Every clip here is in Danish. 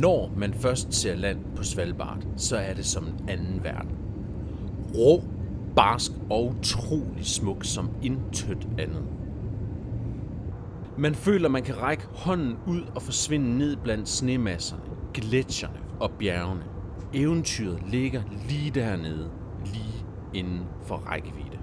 Når man først ser land på Svalbard, så er det som en anden verden. Rå, barsk og utrolig smuk som intet andet. Man føler, man kan række hånden ud og forsvinde ned blandt snemasserne, gletsjerne og bjergene. Eventyret ligger lige dernede, lige inden for rækkevidde.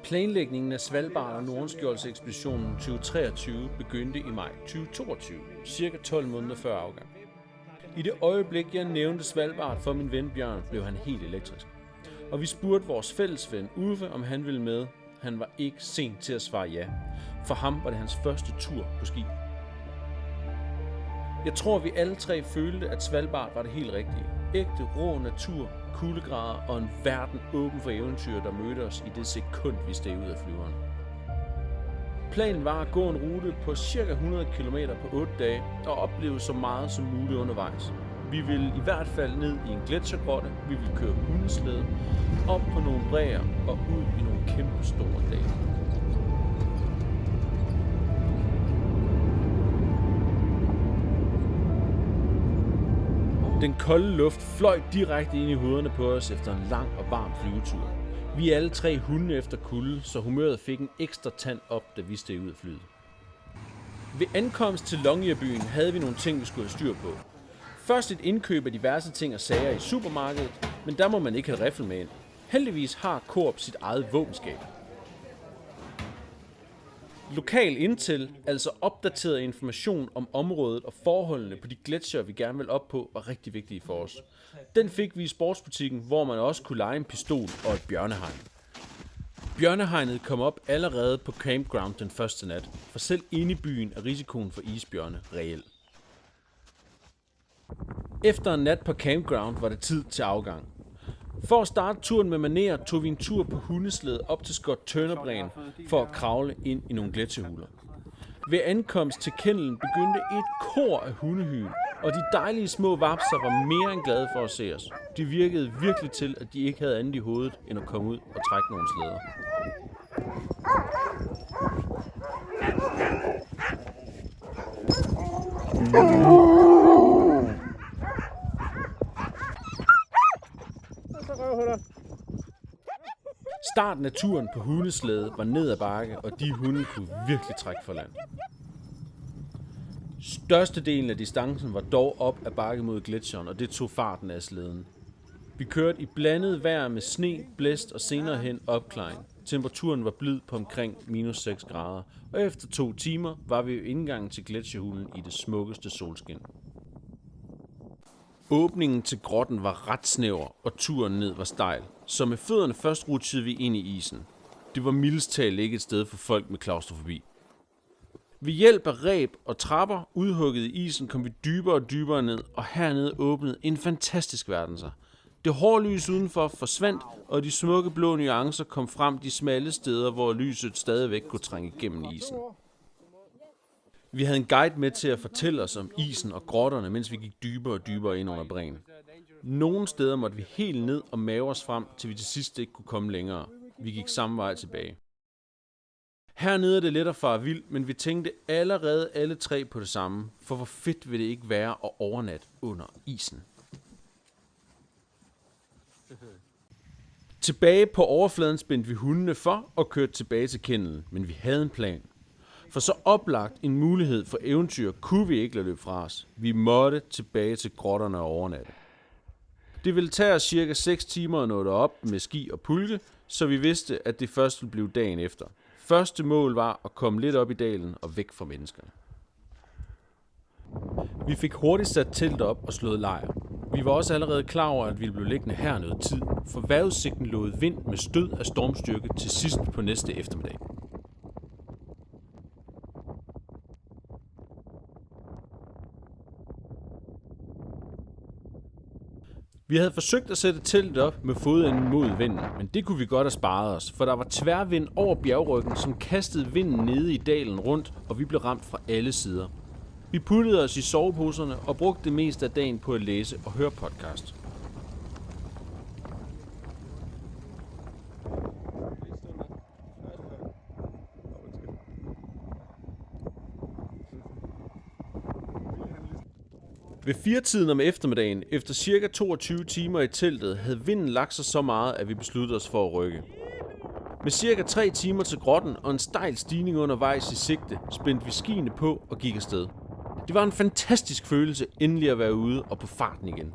Planlægningen af Svalbard og Nordenskjoldsekspeditionen 2023 begyndte i maj 2022, cirka 12 måneder før afgang. I det øjeblik, jeg nævnte Svalbard for min ven Bjørn, blev han helt elektrisk. Og vi spurgte vores fælles ven Uffe, om han ville med. Han var ikke sent til at svare ja. For ham var det hans første tur på ski. Jeg tror, vi alle tre følte, at Svalbard var det helt rigtige. Ægte, rå natur, kuldegrader og en verden åben for eventyr, der mødte os i det sekund, vi steg ud af flyveren. Planen var at gå en rute på ca. 100 km på 8 dage og opleve så meget som muligt undervejs. Vi ville i hvert fald ned i en gletsjergrotte, vi ville køre hundeslæde, op på nogle bræer og ud i nogle kæmpe store dale. Den kolde luft fløj direkte ind i hovederne på os efter en lang og varm flyvetur. Vi er alle tre hunde efter kulde, så humøret fik en ekstra tand op, da vi steg ud af flyet. Ved ankomst til Longyearbyen havde vi nogle ting, vi skulle have styr på. Først et indkøb af diverse ting og sager i supermarkedet, men der må man ikke have riffel med ind. Heldigvis har Coop sit eget våbenskab. Lokal intel, altså opdateret information om området og forholdene på de gletsjere, vi gerne vil op på, var rigtig vigtige for os. Den fik vi i sportsbutikken, hvor man også kunne leje en pistol og et bjørnehegn. Bjørnehegnet kom op allerede på campground den første nat, for selv inde i byen er risikoen for isbjørne reel. Efter en nat på campground var det tid til afgang. For at starte turen med manerer tog vi en tur på hundeslæde op til Scott Turner-bræen for at kravle ind i nogle gletsjerhuler. Ved ankomst til kennelen begyndte et kor af hundehyl, og de dejlige små vapser var mere end glade for at se os. De virkede virkelig til, at de ikke havde andet i hovedet end at komme ud og trække nogle slæder. Starten af turen på hundeslæde var ned ad bakke, og de hunde kunne virkelig trække for land. Størstedelen af distancen var dog op ad bakke mod gletsjeren, og det tog farten af slæden. Vi kørte i blandet vejr med sne, blæst og senere hen opklaring. Temperaturen var blid på omkring -6 grader, og efter 2 timer var vi ved indgangen til gletsjerhulen i det smukkeste solskin. Åbningen til grotten var ret snæver, og turen ned var stejl, så med fødderne først rutsjede vi ind i isen. Det var mildest talt ikke et sted for folk med klaustrofobi. Ved hjælp af reb og trapper udhugget i isen kom vi dybere og dybere ned, og hernede åbnede en fantastisk verden sig. Det hårde lys udenfor forsvandt, og de smukke blå nuancer kom frem de smalle steder, hvor lyset stadigvæk kunne trænge igennem isen. Vi havde en guide med til at fortælle os om isen og grotterne, mens vi gik dybere og dybere ind under bræen. Nogle steder måtte vi helt ned og mave os frem, til vi til sidst ikke kunne komme længere. Vi gik samme vej tilbage. Hernede er det let at fare vild, men vi tænkte allerede alle tre på det samme, for hvor fedt vil det ikke være at overnatte under isen. Tilbage på overfladen spændte vi hundene for og kørte tilbage til kennelen, men vi havde en plan. For så oplagt en mulighed for eventyr kunne vi ikke lade løbe fra os. Vi måtte tilbage til grotterne og overnatte. Det ville tage os cirka 6 timer at nå derop med ski og pulke, så vi vidste, at det først ville blive dagen efter. Første mål var at komme lidt op i dalen og væk fra menneskerne. Vi fik hurtigt sat telt op og slået lejr. Vi var også allerede klar over, at vi blev liggende her noget tid, for vejrudsigten lod vind med stød af stormstyrke til sidst på næste eftermiddag. Vi havde forsøgt at sætte teltet op med fodenden mod vinden, men det kunne vi godt have sparet os, for der var tværvind over bjergryggen, som kastede vinden nede i dalen rundt, og vi blev ramt fra alle sider. Vi puttede os i soveposerne og brugte det meste af dagen på at læse og høre podcast. Ved 4-tiden om eftermiddagen, efter cirka 22 timer i teltet, havde vinden lagt sig så meget, at vi besluttede os for at rykke. Med cirka 3 timer til grotten og en stejl stigning undervejs i sigte, spændte vi skiene på og gik afsted. Det var en fantastisk følelse endelig at være ude og på farten igen.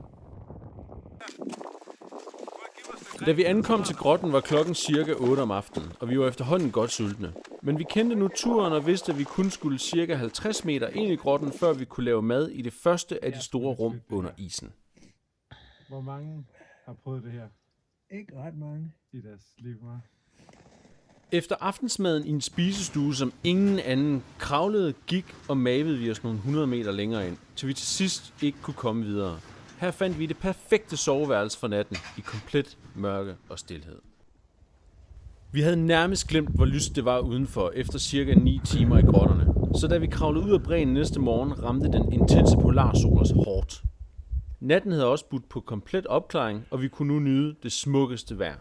Da vi ankom til grotten, var klokken cirka 8 om aftenen, og vi var efterhånden godt sultne. Men vi kendte nu turen og vidste, at vi kun skulle cirka 50 meter ind i grotten, før vi kunne lave mad i det første af de store rum under isen. Hvor mange har prøvet det her? Ikke ret mange. I deres liv, hva'? Efter aftensmaden i en spisestue, som ingen anden, kravlede, gik og mavede vi os nogle 100 meter længere ind, til vi til sidst ikke kunne komme videre. Her fandt vi det perfekte soveværelse for natten i komplet mørke og stilhed. Vi havde nærmest glemt, hvor lyst det var udenfor efter cirka 9 timer i grotterne. Så da vi kravlede ud af bræen næste morgen, ramte den intense polarsol os hårdt. Natten havde også budt på komplet opklaring, og vi kunne nu nyde det smukkeste vejr.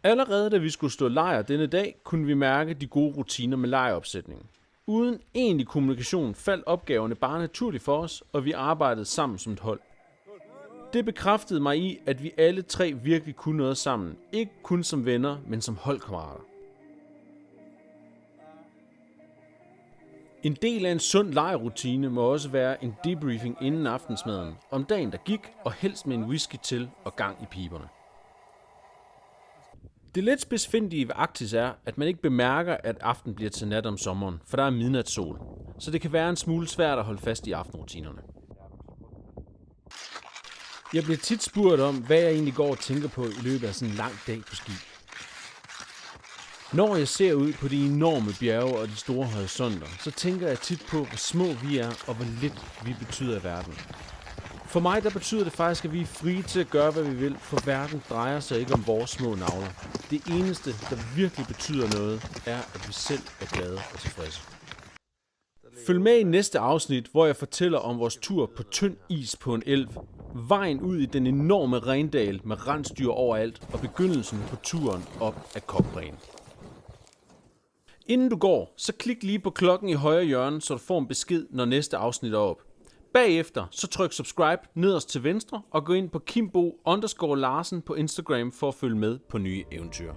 Allerede da vi skulle stå lejr denne dag, kunne vi mærke de gode rutiner med lejropsætningen. Uden egentlig kommunikation faldt opgaverne bare naturligt for os, og vi arbejdede sammen som et hold. Det bekræftede mig i, at vi alle tre virkelig kunne noget sammen. Ikke kun som venner, men som holdkammerater. En del af en sund lejrrutine må også være en debriefing inden aftensmaden, om dagen der gik, og helst med en whisky til og gang i piberne. Det lidt spidsfindige ved Arktis er, at man ikke bemærker, at aften bliver til nat om sommeren, for der er midnatssol, så det kan være en smule svært at holde fast i aftenrutinerne. Jeg bliver tit spurgt om, hvad jeg egentlig går og tænker på i løbet af sådan en lang dag på ski. Når jeg ser ud på de enorme bjerge og de store horisonter, så tænker jeg tit på, hvor små vi er og hvor lidt vi betyder i verden. For mig der betyder det faktisk, at vi er frie til at gøre, hvad vi vil, for verden drejer sig ikke om vores små navler. Det eneste, der virkelig betyder noget, er, at vi selv er glade og tilfredse. Følg med i næste afsnit, hvor jeg fortæller om vores tur på tynd is på en elv, vejen ud i den enorme Rendal med rensdyr overalt og begyndelsen på turen op ad Kokbræen. Inden du går, så klik lige på klokken i højre hjørne, så du får en besked, når næste afsnit er op. Bagefter, så tryk subscribe nederst til venstre og gå ind på Kimbo_Larsen på Instagram for at følge med på nye eventyr.